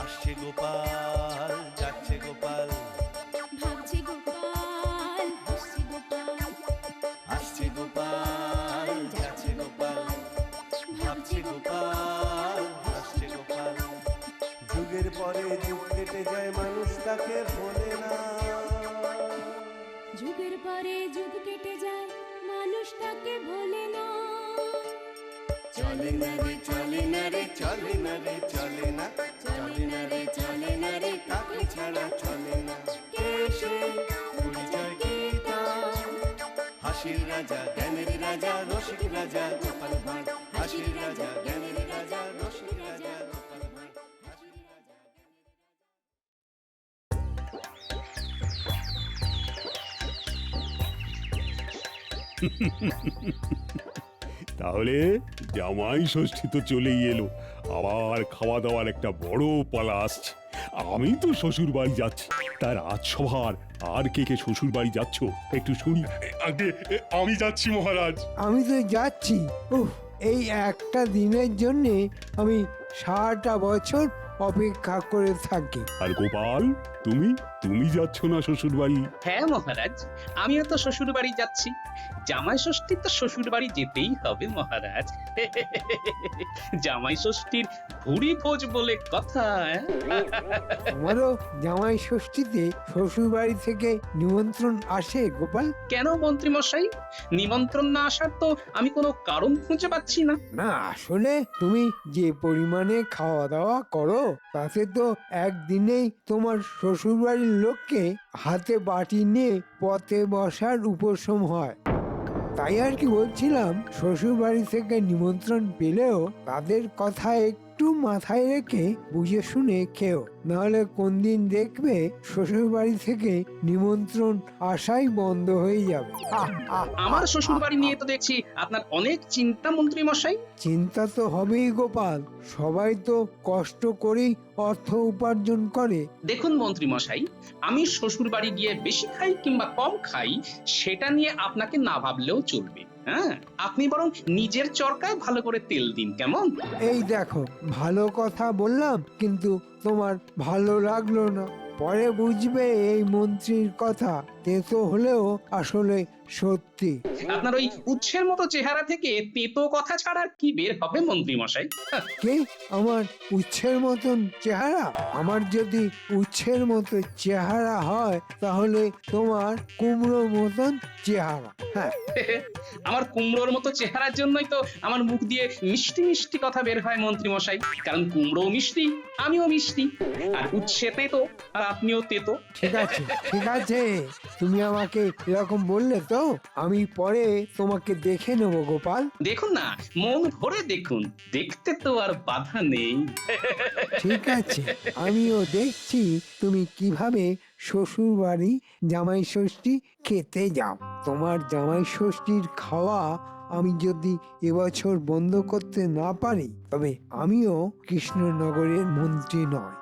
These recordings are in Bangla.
আসছে গোপাল, যাচ্ছে গোপাল, ভাবছে গোপাল, হাসছে গোপাল, আসছে গোপাল, যাচ্ছে গোপাল, ভাবছে গোপাল, হাসছে গোপাল। যুগের পরে যুগ কেটে যায়, মানুষ তাকে ভোলে না। যুগের পরে যুগ কেটে যায়, মানুষ তাকে ভোলে না। চলে না রে, চলে না রে, চলে না রে, চলে না, চলে না রে, চলে না রে, কাকে ছাড়া চলে না। কে সে পরিচয় কি তার? হাসির রাজা, জ্ঞানের রাজা, রসিক রাজা গোপাল ভাঁড়। হাসির রাজা, জ্ঞানের রাজা, রসিক রাজা গোপাল ভাঁড়। হাসির রাজা। তাহলে জামাই ষষ্ঠী তো চলেই এলো, আবার খাওয়া দাওয়ার একটা বড় পালা আসছে। আমি তো শ্বশুর বাড়ি যাচ্ছি, তার রাজসভার আর কে কে শ্বশুর বাড়ি যাচ্ছ একটু শুনি। আগে আমি যাচ্ছি মহারাজ। আমি তো যাচ্ছি। উফ, এই একটা দিনের জন্যে আমি সারাটা বছর অপেক্ষা করে থাকি। আর গোপাল, তুমি তুমি যাচ্ছ না শ্বশুর বাড়ি? হ্যাঁ মহারাজ, আমিও তো শ্বশুর বাড়ি যাচ্ছি। জামাই ষষ্ঠী তো শ্বশুর বাড়ি যেতেই হবে মহারাজ। জামাই ষষ্ঠীর ভুরি ভোজ বলে কথা। আমারও জামাই ষষ্ঠীতে শ্বশুর বাড়ি থেকে নিমন্ত্রণ আসে গোপাল। কেন মন্ত্রী মশাই, নিমন্ত্রণ না আসার তো আমি কোনো কারণ খুঁজে পাচ্ছি না। না, আসলে তুমি যে পরিমাণে খাওয়া দাওয়া করো তাতে তো একদিনেই তোমার শ্বশুর বাড়ির লোককে হাতে বাটি নিয়ে পথে বসার উপশম হয়। তাই আর কি বলছিলাম, শ্বশুর বাড়ি থেকে নিমন্ত্রণ পেলেও তাদের কথা একটু মাথায় রেখে বুঝে শুনে খেও, নাহলে কোন দিন দেখবে শ্বশুর বাড়ি থেকে নিমন্ত্রণ আসাই বন্ধ হয়ে যাবে। আমার শ্বশুর বাড়ি নিয়ে তো দেখছি আপনার অনেক চিন্তা মন্ত্রী মশাই। চিন্তা তো হবেই গোপাল, সবাই তো কষ্ট করেই অর্থ উপার্জন করে। দেখুন মন্ত্রী মশাই, আমি শ্বশুর বাড়ি গিয়ে বেশি খাই কিংবা কম খাই সেটা নিয়ে আপনাকে না ভাবলেও চলবে। হ্যাঁ, আপনি বরং নিজের চরকায় ভালো করে তেল দিন, কেমন? এই দেখো, ভালো কথা বললাম কিন্তু তোমার ভালো লাগলো না। পরে বুঝবে এই মন্ত্রীর কথা তেতো হলেও আসলে সত্যি। আপনার ওই উচ্ছের মতো চেহারা থেকে তেতো কথা ছাড়া আর কি বের হবে মন্ত্রী মশাই? কে? আমার উচ্ছের মতন চেহারা? আমার যদি উচ্ছের মতো চেহারা হয় তাহলে তোমার কুমড়ো মতন চেহারা। হ্যাঁ, আমার কুমড়োর মতো চেহারার জন্যই তো আমার মুখ দিয়ে মিষ্টি মিষ্টি কথা বের হয় মন্ত্রী মশাই। কারণ কুমড়ো মিষ্টি, আমিও মিষ্টি, আর উচ্ছে তেতো আর আপনিও তেতো। ঠিক আছে ঠিক আছে, তুমি আমাকে এরকম বললে তো আমি পরে তোমাকে দেখে নেবো গোপাল। দেখুন না, মন ভরে দেখুন, দেখতে তো আর বাধা নেই। ঠিক আছে, আমিও দেখছি তুমি কিভাবে শ্বশুর বাড়ি জামাই ষষ্ঠী খেতে যাও। তোমার জামাই ষষ্ঠীর খাওয়া আমি যদি এবছর বন্ধ করতে না পারি তবে আমিও কৃষ্ণনগরের মন্ত্রী নয়।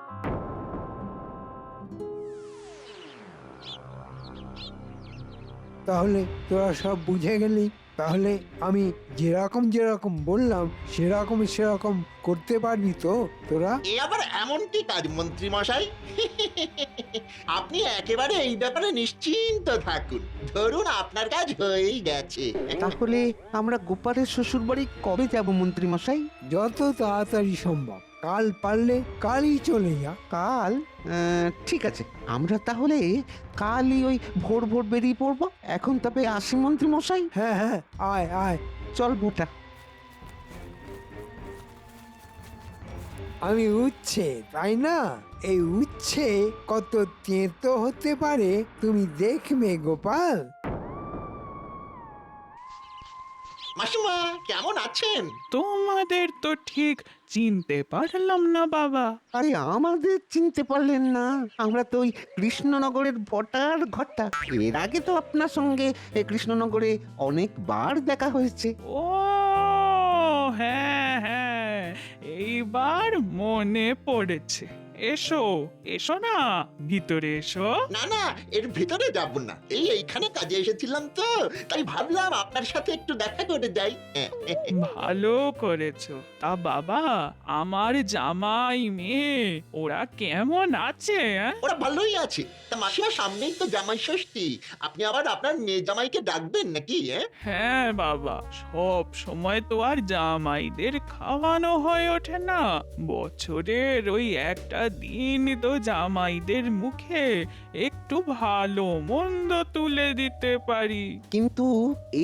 তাহলে তোরা সব বুঝে গেলি? তাহলে আমি যেরকম যেরকম বললাম সেরকম করতে পারবি তো তোরা? এ আবার এমন কি কাজ মন্ত্রী মশাই? আপনি একেবারে এই ব্যাপারে নিশ্চিন্ত থাকুন, ধরুন আপনার কাজ হয়েই গেছে। তাহলে আমরা গোপালের শ্বশুর বাড়ি কবে যাব মন্ত্রী মশাই? যত তাড়াতাড়ি সম্ভব, কাল পারলে কালই চলে যা। কাল? ঠিক আছে, আমরা তাহলে কালই ওই ভোর ভোর বেরিয়ে পড়বো। এখন তবে আসি মন্ত্রী মশাই। হ্যাঁ হ্যাঁ, আয় আয়। চল বেটা। আমি উচ্ছে, তাই না? এই উচ্ছে কত তেতো হতে পারে তুমি দেখবে গোপাল। মাসিমা কেমন আছেন? তোমাদের তো ঠিক চিনতে পারলাম না বাবা। আরে আমাদের চিনতে পারলেন না? আমরা তো ওই কৃষ্ণনগরের বটার ঘরটা। এর আগে তো আপনার সঙ্গে কৃষ্ণনগরে অনেকবার দেখা হয়েছে। ও হ্যাঁ হ্যাঁ, এইবার মনে পড়েছে। এসো এসো না, ভিতরে এসো। না না, এর ভিতরে যাব না, এইখানে কাজে এসেছিলাম তো, তাই ভাবলাম আপনার সাথে একটু দেখা করে যাই। ভালো করেছো। তা বাবা, আমার জামাই মেয়ে ওরা কেমন আছে? ওরা ভালোই আছে। তা মাসিমা, সামনেই তো জামাই ষষ্ঠী, আপনি আবার আপনার মেয়ে জামাইকে ডাকবেন নাকি? হ্যাঁ বাবা, সব সময় তো আর জামাইদের খাওয়ানো হয়ে ওঠে না। বছরের ওই একটা দিন তো জামাইদের মুখে একটু ভালো মন্দ তুলে দিতে পারি। কিন্তু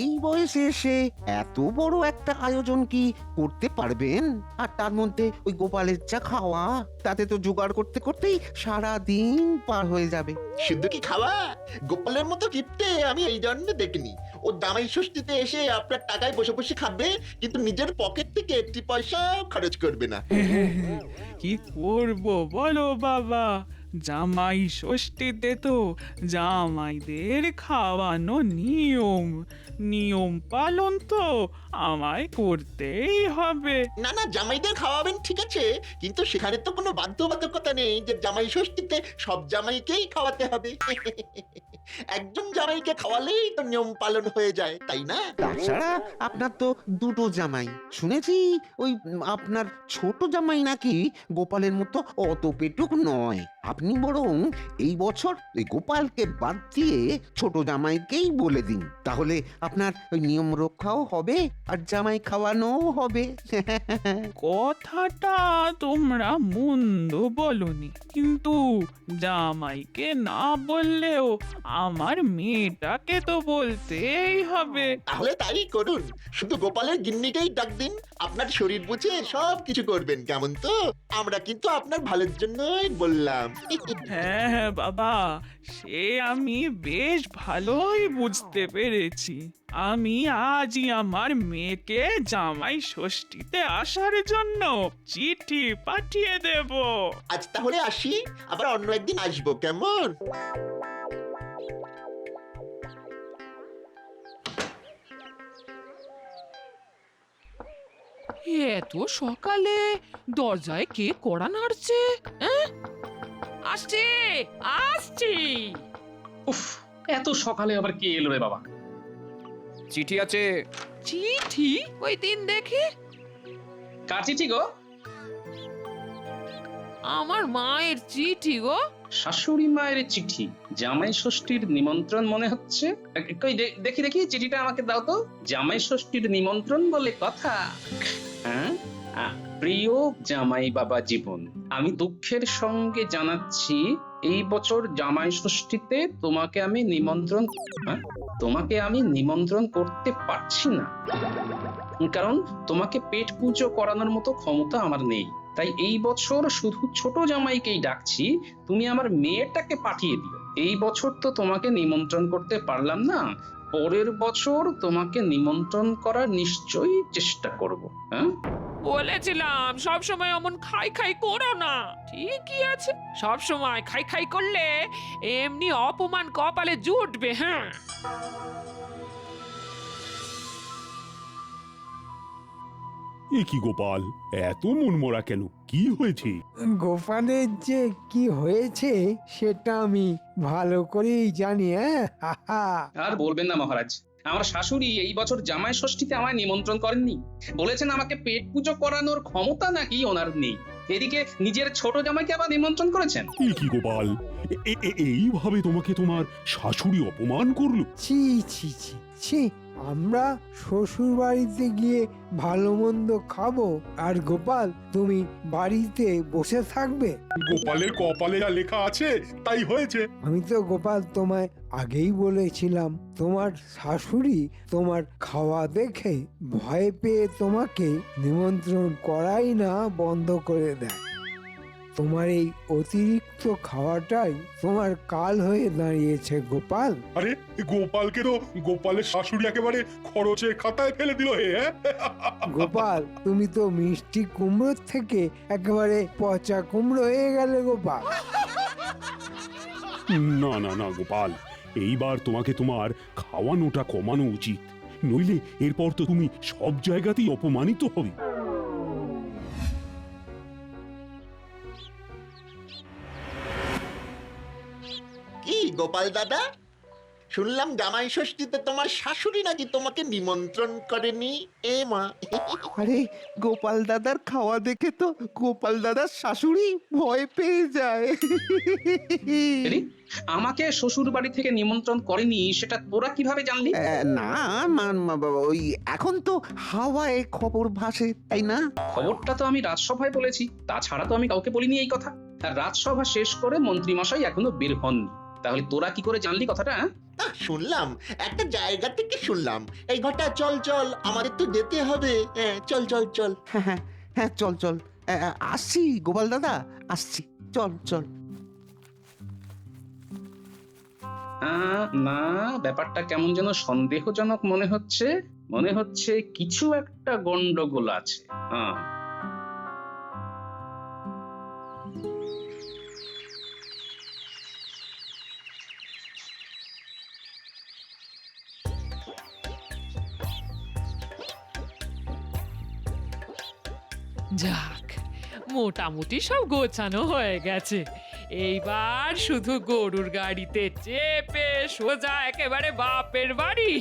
এই বয়সে এসে এত বড় একটা আয়োজন কি করতে পারবেন? আর তার মধ্যে ওই গোপালের চা খাওয়া, তাতে তো জোগাড় করতে করতেই সারা দিন পার হয়ে যাবে। শুধু কি খাওয়া, গোপালের মতো কিপটে আমি এই জন্য দেখিনি। ও জামাই ষষ্ঠীতে এসে আপনার টাকায় বসে বসে খাবে, কিন্তু নিজের পকেট থেকে একটি পয়সাও খরচ করবে না। কি করব বলো বাবা, জামাই ষষ্ঠীতে তো জামাইদের খাওয়ানো নিয়ম, নিয়ম পালন তো আমায় করতেই হবে। না না, জামাইদের খাওয়াবেন ঠিক আছে, কিন্তু সেখানে তো কোনো বাধ্যবাধকতা নেই যে জামাই ষষ্ঠীতে সব জামাইকেই খাওয়াতে হবে। একজন জামাইকে খাওয়ালেই তো নিয়ম পালন হয়ে যায়, তাই না? তাছাড়া আপনার তো দুটো জামাই, শুনেছি ওই আপনার ছোট জামাই নাকি গোপালের মতো অত পেটুক নয়। আপনি বরং এই বছর ওই গোপালকে বাদ দিয়ে ছোট জামাইকেই বলে দিন, তাহলে আপনার ওই নিয়ম রক্ষাও হবে আর জামাই খাওয়ানোও হবে। কথাটা তোমরা মন্দ বলনি, কিন্তু জামাইকে না বললেও আমার মেয়েটাকে তো বলতেই হবে। তাহলে তাই করুন, শুধু গোপালের গিন্নিকেই ডাক দিন, আপনার শরীর বুঝে সব কিছু করবেন, কেমন তো? আমরা কিন্তু আপনার ভালোর জন্যই বললাম। হ্যাঁ হ্যাঁ বাবা, সে আমি বেশ ভালোই বুঝতে পেরেছি। আমি আজই আমার মেয়েকে জামাই ষষ্ঠীতে আসার জন্য চিঠি পাঠিয়ে দেব। আজ তাহলে আসি, আবার অন্য একদিন আসবো, কেমন? এত সকালে দরজায় কে কড়া নাড়ছে? হ্যাঁ? আসছি আসছি। উফ, এত সকালে আবার কে এলো রে বাবা? চিঠি আছে। চিঠি? ওই দিন দেখি। কার চিঠি গো? আমার মায়ের চিঠি গো। শাশুড়ি মায়ের চিঠি, জামাই ষষ্ঠীর নিমন্ত্রণ মনে হচ্ছে। কই দেখি দেখি চিঠিটা আমাকে দাও তো। জামাই ষষ্ঠীর নিমন্ত্রণ বলে কথা। হ্যাঁ, প্রিয় জামাই বাবা জীবন, আমি দুঃখের সঙ্গে জানাচ্ছি এই বছর জামাই ষষ্ঠীতে তোমাকে আমি নিমন্ত্রণ করতে পারছি না, কারণ তোমাকে পেট পুজো করানোর মতো ক্ষমতা আমার নেই। তাই এই বছর শুধু ছোট জামাইকেই ডাকছি, তুমি আমার মেয়েটাকে পাঠিয়ে দিও। এই বছর তো তোমাকে নিমন্ত্রণ করতে পারলাম না, পরের বছর তোমাকে নিমন্ত্রণ করার নিশ্চয়ই চেষ্টা করব। হ্যাঁ, বলেছিলাম সব সময় অমন খাই খাই করো না। ঠিকই আছে, সব সময় খাই খাই করলে এমনি অপমান কপালে জুটবে। হ্যাঁ, এ কি গোপাল, এত মনমরা কেন? কি হয়েছে? গোপালের যে কি হয়েছে সেটা আমি ভালো করেই জানি। আর বলবেন না মহারাজ, আমার শাশুড়ি এই বছর জামাই ষষ্ঠীতে আমায় নিমন্ত্রণ করেননি, বলেছেন আমাকে পেট পুজো করানোর ক্ষমতা নাকি ওনার নেই। এদিকে নিজের ছোট জামাইকে আবার নিমন্ত্রণ করেছেন। এ কি গোপাল, এইভাবে তোমাকে তোমার শাশুড়ি অপমান করলো? ছি ছি ছি ছি, আমরা শ্বশুর বাড়িতে গিয়ে ভালো মন্দ খাবো আর গোপাল তুমি বাড়িতে বসে থাকবে? গোপালের কপালে যা লেখা আছে তাই হয়েছে। আমি তো গোপাল তোমায় আগেই বলেছিলাম, তোমার শাশুড়ি তোমার খাওয়া দেখে ভয় পেয়ে তোমাকে নিমন্ত্রণ করাই না বন্ধ করে দেয়। তোমার এই অতিরিক্ত খাওয়াটাই তোমার কাল হয়ে দাঁড়িয়েছে গোপাল। আরে গোপালকে তো গোপালের শাশুড়ি একেবারে খরচের খাতায় ফেলে দিল হে। গোপাল, তুমি তো মিষ্টি কুমড়োর থেকে একেবারে পচা কুমড়ো হয়ে গেলে গোপাল। না না না গোপাল, এইবার তোমাকে তোমার খাওয়ানোটা কমানো উচিত, নইলে এরপর তো তুমি সব জায়গাতেই অপমানিত হবে। গোপাল দাদা, শুনলাম জামাই ষষ্ঠীতে তোমার শাশুড়ি নাকি তোমাকে নিমন্ত্রণ করেনি। এ মা! আরে গোপাল দাদার খাওয়া দেখে তো গোপাল দাদার শাশুড়ি ভয় পেয়ে যায়। এরি, আমাকে শ্বশুর বাড়ি থেকে নিমন্ত্রণ করেনি সেটা তোরা কিভাবে জানলি? না ওই এখন তো হাওয়ায় খবর ভাসে, তাই না? খবরটা তো আমি রাজসভায় বলেছি, তাছাড়া তো আমি কাউকে বলিনি এই কথা। আর রাজসভা শেষ করে মন্ত্রীমশাই এখনো বের হননি, তাহলে তোরা কি করে জানলি কথাটা? শুনলাম, একটা জায়গা থেকে শুনলাম। এই ঘটা, চল চল, আমাদের তো যেতে হবে। হ্যাঁ, চল চল চল। হ্যাঁ হ্যাঁ হ্যাঁ, চল চল। আসছি গোপাল দাদা, আসছি, চল চল। না, ব্যাপারটা কেমন যেন সন্দেহজনক মনে হচ্ছে। মনে হচ্ছে কিছু একটা গন্ডগোল আছে। যাক, মোটামুটি সব গোছানো হয়ে গেছে। এইবার শুধু গরুর গাড়িতে চেপে সোজা একেবারে বাপের বাড়ি।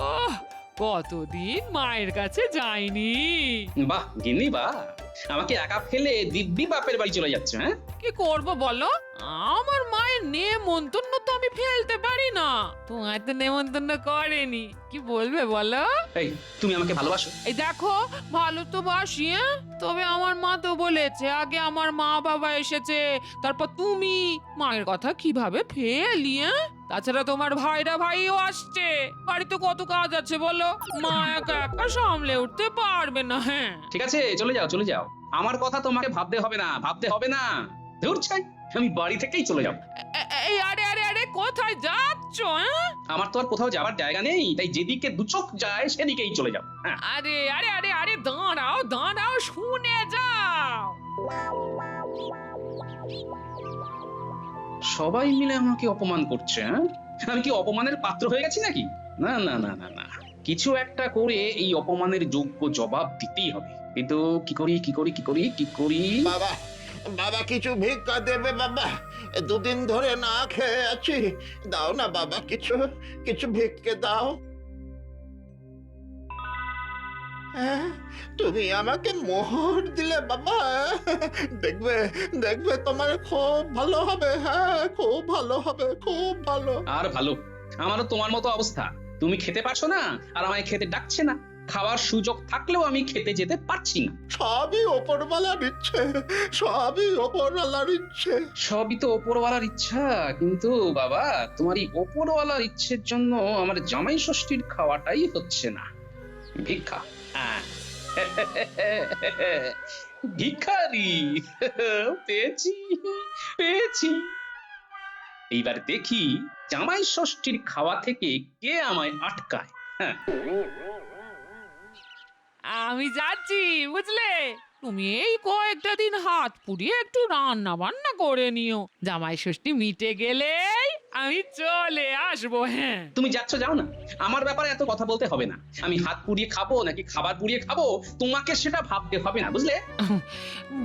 ওহ, কতদিন মায়ের কাছে যাইনি। বাহ গিন্নি বাহ, আমাকে একা ফেলে দিব্যি বাপের বাড়ি চলে যাচ্ছে। হ্যাঁ, কি করব বলো? আমার মায়ের নেমন্তন্ন তো আমি ফেলতে পারি না। তোমায় তো নেমন্তন্ন করেনি, কি বলবে বলো? এই, তুমি আমাকে ভালোবাসো? এই দেখো, ভালো তো বাসি, তবে আমার মা তো বলেছে আগে আমার মা বাবা এসেছে, তারপর তুমি। মায়ের কথা কিভাবে ফেলি? তাছাড়া তোমার ভাইও আসছে, বাড়িতে কত কাজ আছে বলো। মা একা একা সামলে উঠতে পারবে না। হ্যাঁ, ঠিক আছে, চলে যাও চলে যাও, আমার কথা তোমাকে ভাবতে হবে না, ভাবতে হবে না। ধুর ছাই, আমি বাড়ি থেকেই চলে যাব। এই আরে আরে আরে, কোথায় যাচ্ছ? আমার তো আর কোথাও যাবার জায়গা নেই, তাই যেদিকে দু চোখ যায় সেদিকেই চলে যাব। আরে আরে আরে আরে, দাঁড়াও দাঁড়াও, শুনে যাও। সবাই মিলে আমাকে অপমান করছে। আমি কি অপমানের পাত্র হয়ে গেছি নাকি? না না না না না, কিছু একটা করে এই অপমানের যোগ্য জবাব দিতেই হবে। কিন্তু কি করি কি করি কি করি কি করি? বাবা, বাবা কিছু ভিক্ষা দেবে বাবা? দুদিন ধরে না খেয়ে আছি, দাও না বাবা, কিছু কিছু ভিক্ষে দাও। তুমি আমাকে মোহর দিলে বাবা, দেখবে দেখবে তোমার খুব ভালো হবে। হ্যাঁ, খুব ভালো হবে, খুব ভালো। আর ভালো, আমারও তোমার মতো অবস্থা। তুমি খেতে পারছো না, আর আমায় খেতে ডাকছে না। খাওয়ার সুযোগ থাকলেও আমি খেতে যেতে পারছি না। সবই ওপরওয়ালার ইচ্ছে, সবই ওপরওয়ালার ইচ্ছে। সবই তো ওপরওয়ালার ইচ্ছা, কিন্তু বাবা তোমার এই ওপরওয়ালার ইচ্ছের জন্য আমার জামাই ষষ্ঠীর খাওয়াটাই হচ্ছে না। ভিক্ষা, ভিখারি পেয়েছি পেয়েছি। এইবার দেখি জামাই ষষ্ঠীর খাওয়া থেকে কে আমায় আটকায়। আমি যাচ্ছি, বুঝলে। তুমি এই কয়েকটা দিন হাত পুড়িয়ে একটু রান্না বান্না করে নিও। জামাই ষষ্ঠী মিটে গেলেই আমি চলে আসবো। হ্যাঁ, তুমি যাচ্ছ যাও না, আমার ব্যাপারে এত কথা বলতে হবে না। আমি হাত পুড়িয়ে খাবো নাকি খাবার পুড়িয়ে খাবো তোমাকে সেটা ভাবতে হবে না, বুঝলে?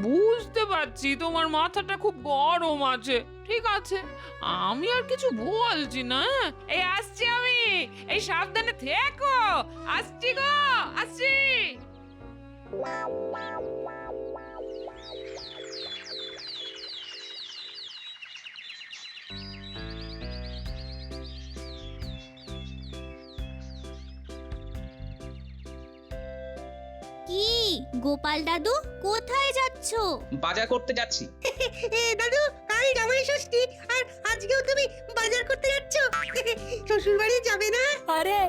বুঝতে পারছি তোমার মাথাটা খুব গরম আছে। ঠিক আছে, আমি আর কিছু বলছি না। এই আসছি আমি, এই সাবধানে থেকো। আসছি গো, আসছি। কি গোপাল দাদু, কোথায় যাচ্ছ? বাজার করতে যাচ্ছি। দাদু, কাল জামাই ষষ্ঠী, আর আজকেও তুমি বাজার করতে যাচ্ছ? শ্বশুর বাড়ি যাবে না? আরে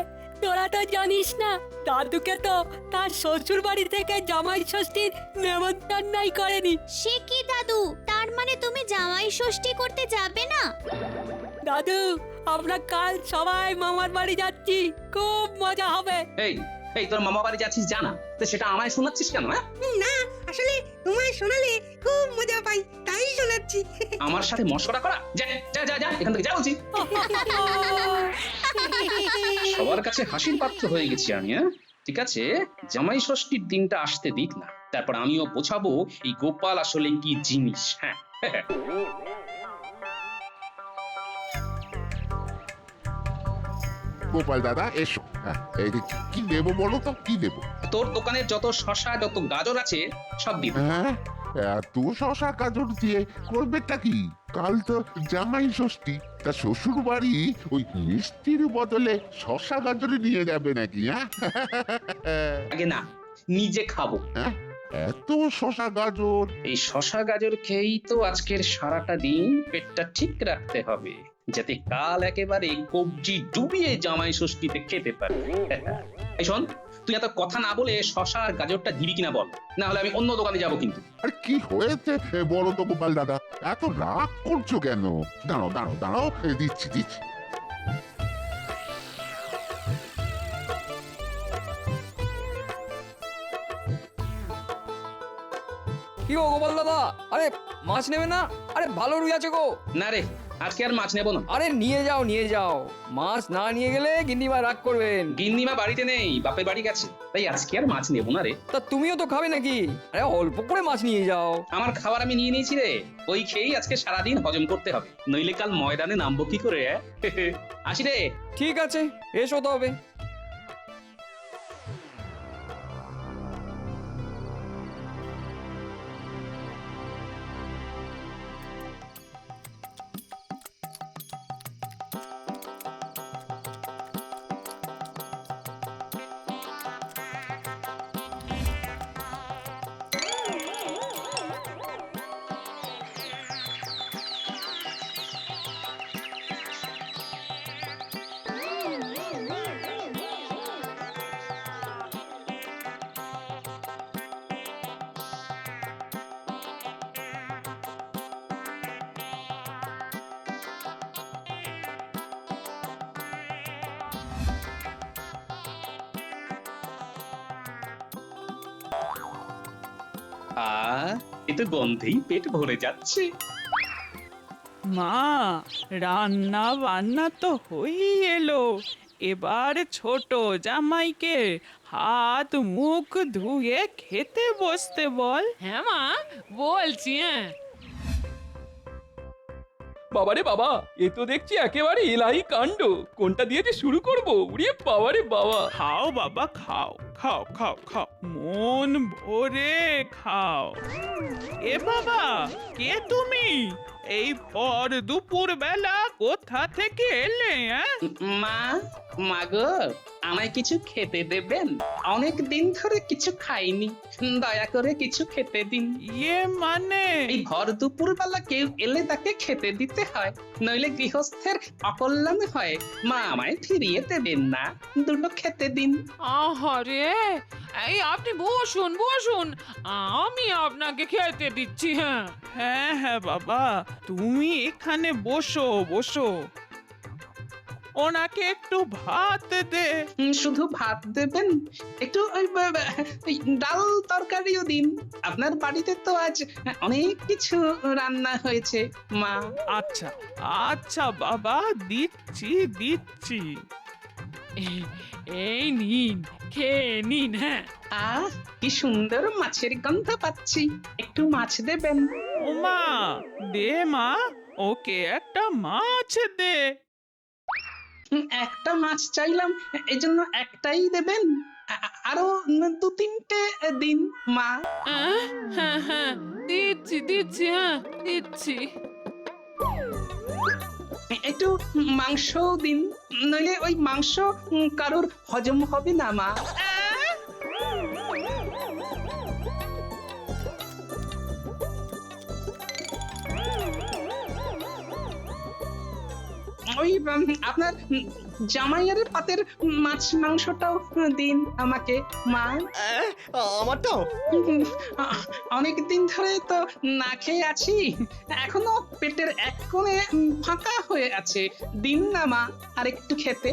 তোরা তো জানিস না, দাদুকে তো তার শ্বশুর বাড়ি থেকে জামাই ষষ্ঠীর নেমন্তন্নই করেনি। সে কি দাদু, তার মানে তুমি জামাই ষষ্ঠী করতে যাবে না? দাদু, আমরা কাল সবাই মামার বাড়ি যাচ্ছি, খুব মজা হবে। এই এই, তোর মামা বাড়ি যাচ্ছিস জানা, তো সেটা আমায় শোনাচ্ছিস কেন? না, আসলে তোমায় শোনালে খুব মজা পাই, তাই শোনাচ্ছি। আমার সাথে মশকরা করা? যা যা যা যা, এখান থেকে যা বলছি। সবার কাছে হাসির পাত্র হয়ে গেছি আমি। ঠিক আছে, জামাই ষষ্ঠীর দিনটা আসতে দিক না, তারপর আমিও বোঝাবো এই গোপাল আসলে কি জিনিস। হ্যাঁ, গোপাল দাদা এসো। এই কি দেবো বলো তো, কি দেবো? তোর দোকানের যত শসা যত গাজর আছে সব দিব। হ্যাঁ, এত শশা গাজর দিয়ে করবেটা কি? কাল তো জামাই ষষ্ঠী, তা শ্বশুর বাড়ি ওই মিষ্টির বদলে শশা গাজর নিয়ে যাবে নাকি? হ্যাঁ আগে না, নিজে খাবো। হ্যাঁ, এত শশা গাজর? এই শসা গাজর খেয়েই তো আজকের সারাটা দিন পেটটা ঠিক রাখতে হবে, যাতে কাল একেবারে কবজি ডুবিয়ে জামাই ষষ্ঠীতে খেতে পারে। এই শোন, তুই এত কথা না বলে শসা আর গাজরটা দিবি কিনা বল, না হলে আমি অন্য দোকানে যাবো কিন্তু। আর কি হয়েছে বলো তো গোপাল দাদা, এত রাগ করছো কেন? দাঁড়াও দাঁড়াও দাঁড়াও, দিচ্ছি দিচ্ছি। কি গো গোপাল দাদা, আরে মাছ নেবে না? আরে ভালো রুই আছে গো। না রে, আজকে আর মাছ নেবো না। আরে নিয়ে যাও নিয়ে যাও, মাছ না নিয়ে গেলে গিন্নিমা রাগ করবেন। গিন্নিমা বাড়িতে নেই, বাপের বাড়ি গেছে, তাই আজকে আর মাছ নেবো না রে। তা তুমিও তো খাবে নাকি? আরে অল্প করে মাছ নিয়ে যাও। আমার খাবার আমি নিয়ে নিয়েছি রে, ওই খেয়েই আজকে সারাদিন হজম করতে হবে, নইলে কাল ময়দানে নামবো কি করে? আসি রে। ঠিক আছে, এসো তবে। এ তো গন্ধেই পেট ভরে যাচ্ছে। মা, রান্না বান্না তো হয়েই এলো, এবার ছোট জামাইকে হাত মুখ ধুয়ে খেতে বসতে বল। হ্যাঁ মা, বলছি। হ্যাঁ, বাবারে বাবা, এ তো দেখছি একেবারে এলাহি কাণ্ড। কোনটা দিয়ে যে শুরু করবো? উড়িয়ে বাবারে বাবা। খাও বাবা, খাও খাও খাও খাও, মন ভরে খাও। এ বাবা, কে তুমি? এই পর দুপুর বেলা কোথা থেকে এলে? মা, মাগো, আমায় কিছু খেতে দেবেন? অনেক দিন ধরে কিছু খাইনি, দয়া করে কিছু খেতে দিন। ইয়ে মানে? এই ভর দুপুর বেলা কেউ এলে তাকে খেতে দিতে হয়, নইলে গৃহস্থের অকল্যাণ হয়। মা, আমায় ফিরিয়ে দেবেন না, দুটো খেতে দিন। আহারে, এই আপনি বসুন বসুন, আমি আপনাকে খেতে দিচ্ছি। হ্যাঁ হ্যাঁ হ্যাঁ বাবা, তুমি এখানে বসো বসো। ওনাকে একটু ভাত দে। শুধু ভাত দেবেন? একটু ওই ডাল তরকারিও দিন। আপনার বাড়িতে তো আজ অনেক কিছু রান্না হয়েছে মা। আচ্ছা আচ্ছা বাবা, দিচ্ছি দিচ্ছি। এই নিন, খেয়ে নিন। হ্যাঁ, কি সুন্দর মাছের গন্ধ পাচ্ছি, একটু মাছ দেবেন? ও মা, দে মা, ওকে একটা মাছ দে। একটা মাছ চাইলাম, এই জন্য একটাই দেবেন? আরো দু তিনটে দিন মা। হ্যাঁ হ্যাঁ, দিচ্ছি দিচ্ছি। হ্যাঁ, দিচ্ছি। একটু মাংসও দিন, নইলে ওই মাংস কারোর হজম হবে না মা। ওই আপনার জামাইয়ের পাতের মাছ মাংসটাও দিন আমাকে মা। আমারটাও? অনেক দিন ধরে তো না খেয়ে আছি, এখনো পেটের এক কোণে ফাঁকা হয়ে আছে, দিন না মা আর একটু খেতে।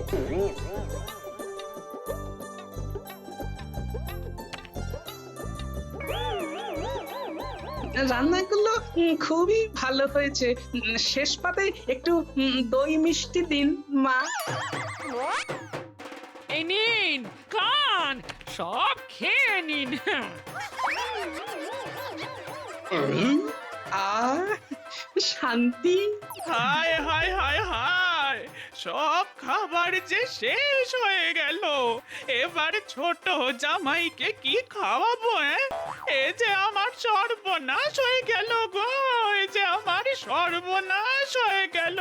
রান্নাগুলো খুবই ভালো হয়েছে, শেষ পাতে একটু দই মিষ্টি দিন মা। এই নিন, খান, সব খেয়ে নিন। শান্তি। হায় হায় হায় হায়, সব খাবার যে শেষ হয়ে গেল, এবার ছোট জামাইকে কি খাওয়াবো? এ যে আমার সর্বনাশ হয়ে গেল গো, এ যে আমার সর্বনাশ হয়ে গেল।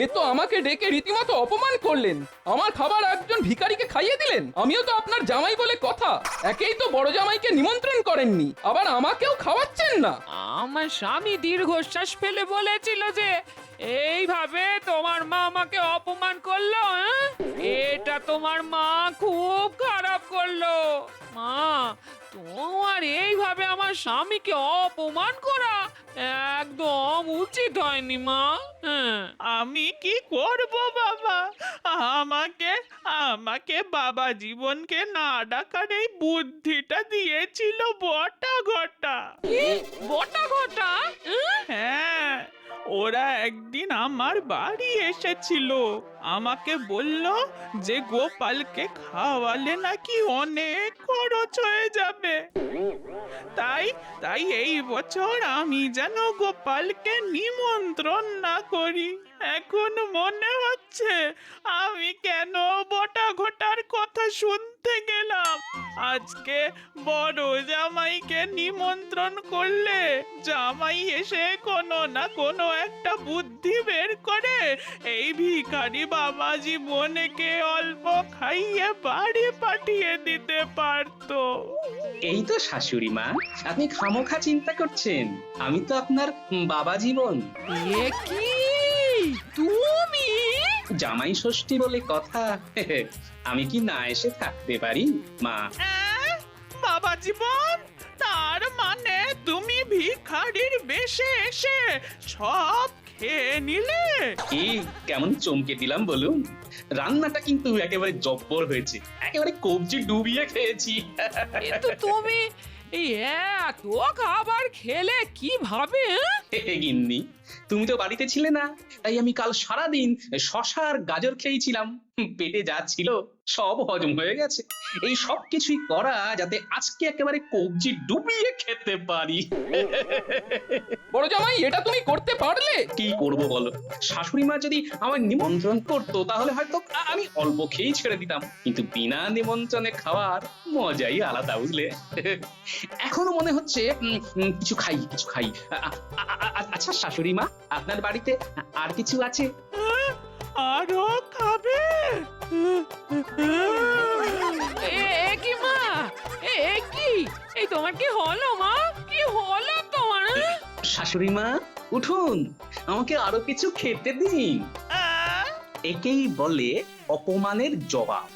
এ তো আমাকে ডেকে রীতিমতো অপমান করলেন। আমার খাবার একজন ভিখারিকে খাইয়ে দিলেন। আমিও তো আপনার জামাই বলে কথা। একেই তো বড় জামাইকে নিমন্ত্রণ করেননি, আবার আমাকেও খাওয়াচ্ছেন না। আমার স্বামী দীর্ঘশ্বাস ফেলে বলেছিল যে এইভাবে তোমার মা আমাকে অপমান করলো। এটা তোমার মা খুব খারাপ করলো। মা, তোমার এইভাবে আমার স্বামীকে অপমান করা একদম উচিত হয়নি মা। আমি কি করব বাবা? আমাকে বাবা জীবনকে না ডাকার এই বুদ্ধিটা দিয়েছিল বটা ঘটা। বটা ঘটা? হ্যাঁ, ওরা একদিন আমার বাড়ি এসেছিল, আমাকে বলল যে গোপালকে খাওয়ালে নাকি অনেক খরচ হয়ে যাবে। তাই এই বছর আমি যেন গোপালকে নিমন্ত্রণ না করি। এখন মনে হচ্ছে আমি কেন বটা ঘটার কথা শুনতে গেলাম। আজকে বড় জামাইকে নিমন্ত্রণ করলে জামাই এসে কোনো না কোনো একটা বুদ্ধি বের করে এই ভিখারি বাবা জীবনকে অল্প খাইয়ে বাড়ি পাঠিয়ে দিতে পারতো। এই তো শাশুড়ি মা, আপনি খামোখা চিন্তা করছেন। আমি তো আপনার বাবা জীবন। এ কি তুমি? জামাই ষষ্ঠী বলে কথা, আমি কি না এসে থাকতে পারি মা? বাবা জীবন, তার মানে তুমি ভিখারির বেশে এসে সব খেয়ে নিলে? কি কেমন চমকে দিলাম বলুন? রান্নাটা কিন্তু একেবারে জব্বর হয়েছে, একেবারে কবজি ডুবিয়ে খেয়েছি। কিন্তু তুমি এই এত খাবার খেলে কিভাবে? গিন্নি, তুমি তো বাড়িতে ছিলে না, তাই আমি কাল সারাদিন শশা আর গাজর খেয়েছিলাম। পেটে যা ছিল সব হজম হয়ে গেছে। এই সব কিছুই করা যাতে আজকে একেবারে কবজি ডুবিয়ে খেতে পারি। বড় জামাই, এটা তুমি করতে পারলে? কি করব বলো? শাশুড়ি মা যদি আমার নিমন্ত্রণ করতো তাহলে হয়তো আমি অল্প খেয়েই ছেড়ে দিতাম, কিন্তু বিনা নিমন্ত্রণে খাওয়ার মজাই আলাদা, বুঝলে? এখনো মনে হচ্ছে কিছু খাই। আচ্ছা শাশুড়ি মা, আপনার বাড়িতে আর কিছু আছে? আরো খাবে? কি মা, কি এই তোমার কি হলো মা? কি হলো তোমার? শাশুড়ি মা উঠুন, আমাকে আরো কিছু খেতে দিন। একেই বলে অপমানের জবাব।